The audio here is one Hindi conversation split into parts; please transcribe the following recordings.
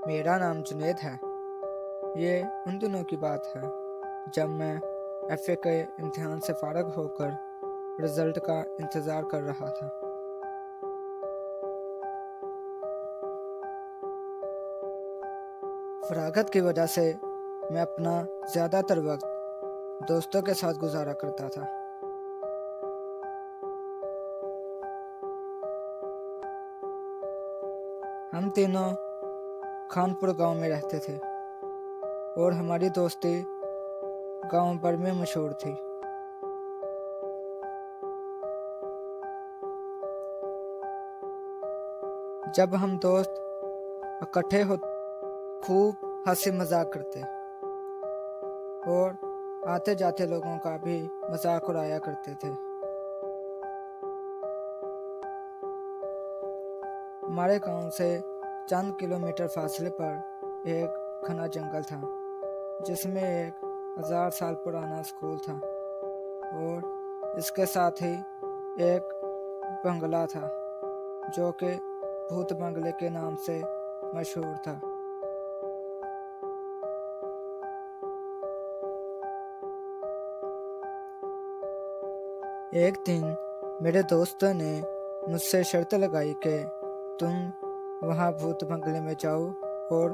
मेरा नाम जुनैद है। ये उन दिनों की बात है जब मैं एफए के इम्तिहान से फारग होकर रिजल्ट का इंतज़ार कर रहा था। फरागत की वजह से मैं अपना ज़्यादातर वक्त दोस्तों के साथ गुजारा करता था। हम तीनों खानपुर गांव में रहते थे और हमारी दोस्ती गांव भर में मशहूर थी। जब हम दोस्त इकट्ठे हो खूब हंसी मजाक करते और आते जाते लोगों का भी मजाक उड़ाया करते थे। हमारे गांव से चंद किलोमीटर फासले पर एक घना जंगल था जिसमें एक 1000 साल पुराना स्कूल था और इसके साथ ही एक बंगला था जो कि भूत बंगले के नाम से मशहूर था। एक दिन मेरे दोस्तों ने मुझसे शर्त लगाई कि तुम वहाँ भूत बंगले में जाओ और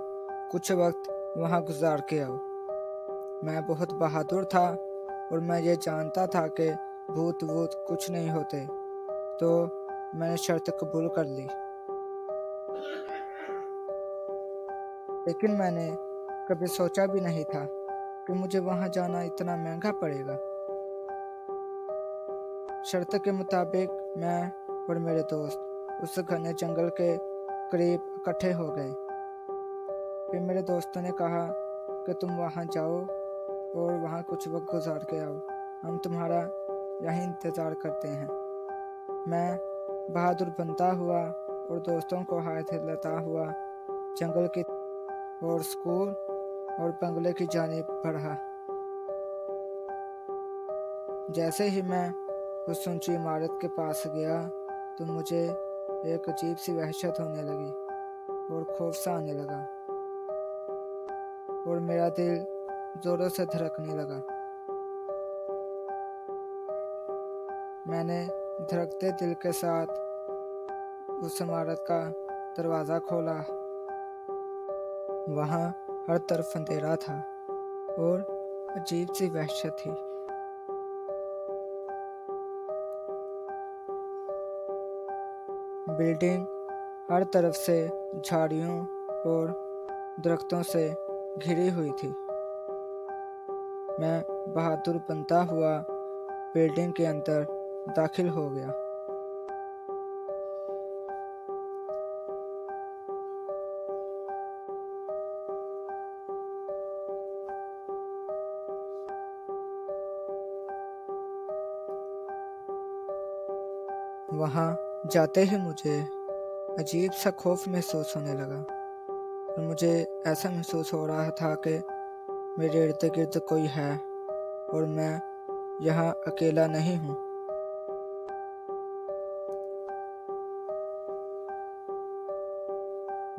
कुछ वक्त वहाँ गुजार के आओ। मैं बहुत बहादुर था और मैं ये जानता था कि भूत वूत कुछ नहीं होते, तो मैंने शर्त कबूल कर ली। लेकिन मैंने कभी सोचा भी नहीं था कि मुझे वहाँ जाना इतना महंगा पड़ेगा। शर्त के मुताबिक मैं और मेरे दोस्त उस घने जंगल के करीब इकट्ठे हो गए। फिर मेरे दोस्तों ने कहा कि तुम वहाँ जाओ और वहाँ कुछ वक्त गुजार के आओ, हम तुम्हारा यहीं इंतज़ार करते हैं। मैं बहादुर बनता हुआ और दोस्तों को हाथ हिलाता हुआ जंगल की और स्कूल और बंगले की जानिब बढ़ा। जैसे ही मैं उस ऊंची इमारत के पास गया तो मुझे एक अजीब सी वहशत होने लगी और खौफ सा आने लगा और मेरा दिल जोरों से धड़कने लगा। मैंने धड़कते दिल के साथ उस इमारत का दरवाज़ा खोला। वहाँ हर तरफ अंधेरा था और अजीब सी वहशत थी। बिल्डिंग हर तरफ से झाड़ियों और दरख्तों से घिरी हुई थी। मैं बहादुर बनता हुआ बिल्डिंग के अंदर दाखिल हो गया। वहाँ जाते ही मुझे अजीब सा खौफ महसूस होने लगा और मुझे ऐसा महसूस हो रहा था कि मेरे इर्द गिर्द कोई है और मैं यहाँ अकेला नहीं हूँ।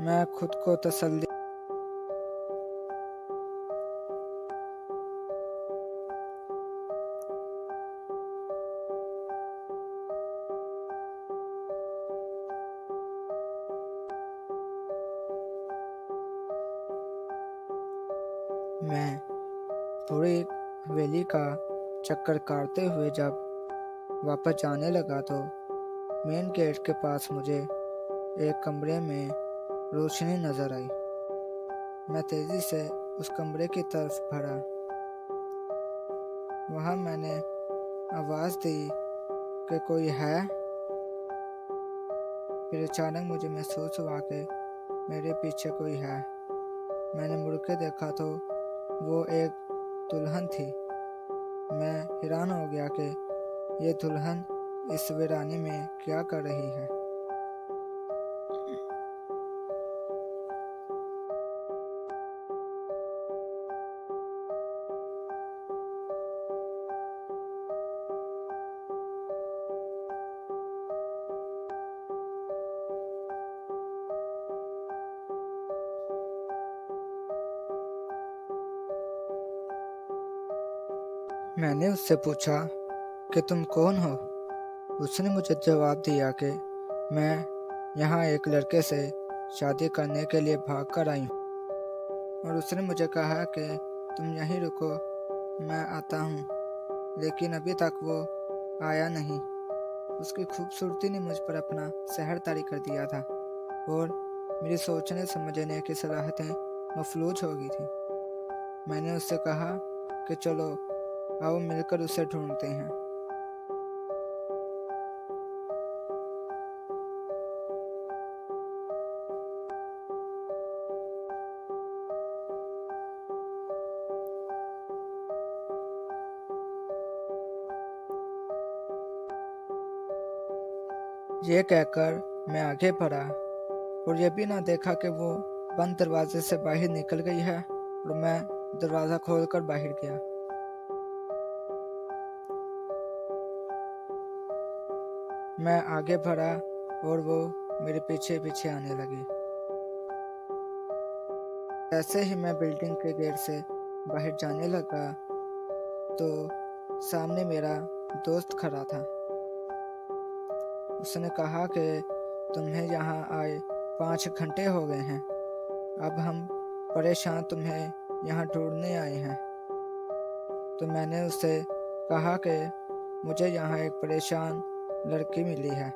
मैं खुद को तसल्ली मैं पूरी हवेली का चक्कर काटते हुए जब वापस जाने लगा तो मेन गेट के पास मुझे एक कमरे में रोशनी नजर आई। मैं तेजी से उस कमरे की तरफ बढ़ा। वहाँ मैंने आवाज़ दी कि कोई है। फिर अचानक मुझे महसूस हुआ कि मेरे पीछे कोई है। मैंने मुड़ के देखा तो वो एक दुल्हन थी। मैं हैरान हो गया कि ये दुल्हन इस वीरानी में क्या कर रही है। मैंने उससे पूछा कि तुम कौन हो। उसने मुझे जवाब दिया कि मैं यहाँ एक लड़के से शादी करने के लिए भाग कर आई हूँ, और उसने मुझे कहा कि तुम यहीं रुको, मैं आता हूँ। लेकिन अभी तक वो आया नहीं। उसकी खूबसूरती ने मुझ पर अपना सहर तारी कर दिया था, और मेरी सोचने समझने की सलाहियतें मफलूज हो गई थी। मैंने उससे कहा कि चलो आओ मिलकर उसे ढूंढते हैं। ये कहकर मैं आगे बढ़ा, और ये भी ना देखा कि वो बंद दरवाजे से बाहर निकल गई है, और मैं दरवाज़ा खोलकर बाहर गया। मैं आगे बढ़ा और वो मेरे पीछे पीछे आने लगी। जैसे ही मैं बिल्डिंग के गेट से बाहर जाने लगा तो सामने मेरा दोस्त खड़ा था। उसने कहा कि तुम्हें यहाँ आए 5 घंटे हो गए हैं। अब हम परेशान तुम्हें यहाँ ढूंढने आए हैं। तो मैंने उससे कहा कि मुझे यहाँ एक परेशान लड़की मिली है,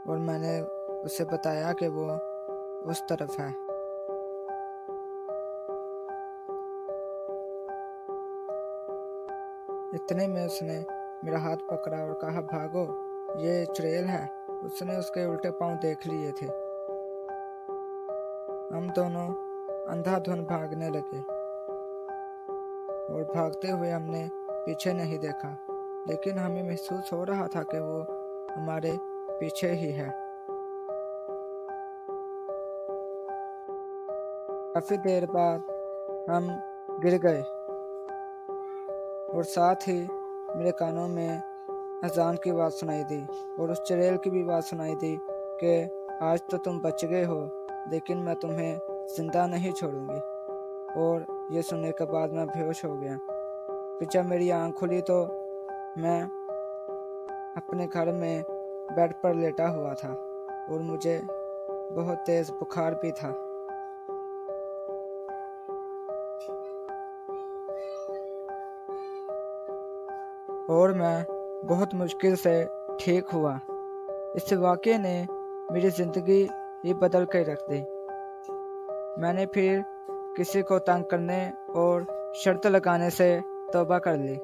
और मैंने उसे बताया कि वो उस तरफ है। इतने में उसने मेरा हाथ पकड़ा और कहा, भागो, ये चुड़ैल है। उसने उसके उल्टे पांव देख लिए थे। हम दोनों अंधाधुंध भागने लगे, और भागते हुए हमने पीछे नहीं देखा, लेकिन हमें महसूस हो रहा था कि वो हमारे पीछे ही है। काफी देर बाद हम गिर गए, और साथ ही मेरे कानों में अजान की आवाज़ सुनाई दी, और उस चुड़ैल की भी आवाज़ सुनाई दी कि आज तो तुम बच गए हो, लेकिन मैं तुम्हें जिंदा नहीं छोड़ूंगी। और ये सुनने के बाद मैं बेहोश हो गया। फिर जब मेरी आँख खुली तो मैं अपने घर में बेड पर लेटा हुआ था, और मुझे बहुत तेज़ बुखार भी था। और मैं बहुत मुश्किल से ठीक हुआ। इस वाक़ये ने मेरी ज़िंदगी ही बदल कर रख दी। मैंने फिर किसी को तंग करने और शर्त लगाने से तौबा कर ली।